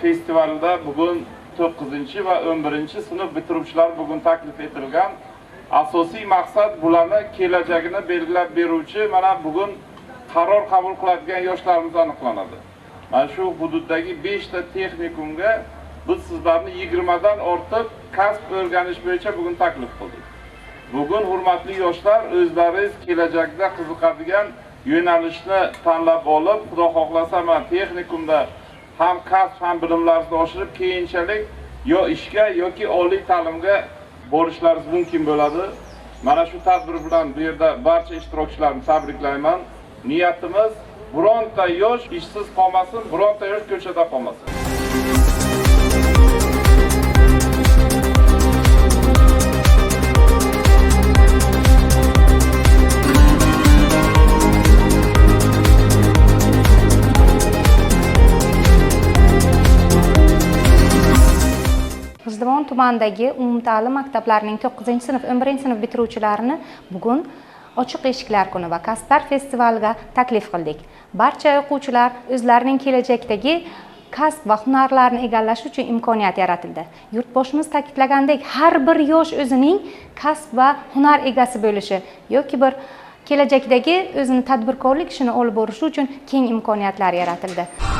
festivalida bugun 9 va 11-sinf bitiruvchilar bugun taklif etilgan. Asosiy maqsad bularni kelajagini belgilab beruvchi mana bugun qaror qabul qiladigan yoshlarimiz aniqlanadi. Mana shu hududdagi 5 ta texnikumga biz sizlarni 20 dan ortiq kasb o'rganish bo'yicha bugun taklif qildik. Bugun hurmatli yoshlar o'zlaringiz kelajakda qiziqadigan yo'nalishni tanlab olib, xudo xohlasa mana texnikumda ham kasb ham bilimlaringizni oshirib, keyinchalik yo ishga yoki oliy ta'limga borishlaringiz mumkin bo'ladi. Mana shu tadbir bilan bu yerda barcha ishtirokchilarni tabriklayman. Niyatimiz bironta yosh ishsiz qolmasin, bironta yosh ko'chada qolmasin. G'ijduvon tumanidagi umumta'lim maktablarining 9-sinf, 11-sinf bitiruvchilarini bugun ochiq eshiklar kuni va kasblar festivaliga taklif qildik. Barcha o'quvchilar o'zlarining kelajakdagi kasb va hunarlarni egallash uchun imkoniyat yaratildi. Yurtboshimiz ta'kidlagandek, har bir yosh o'zining kasb va hunar egasi bo'lishi yoki bir kelajakdagi o'zini tadbirkorlik ishini olib borishi uchun keng imkoniyatlar yaratildi.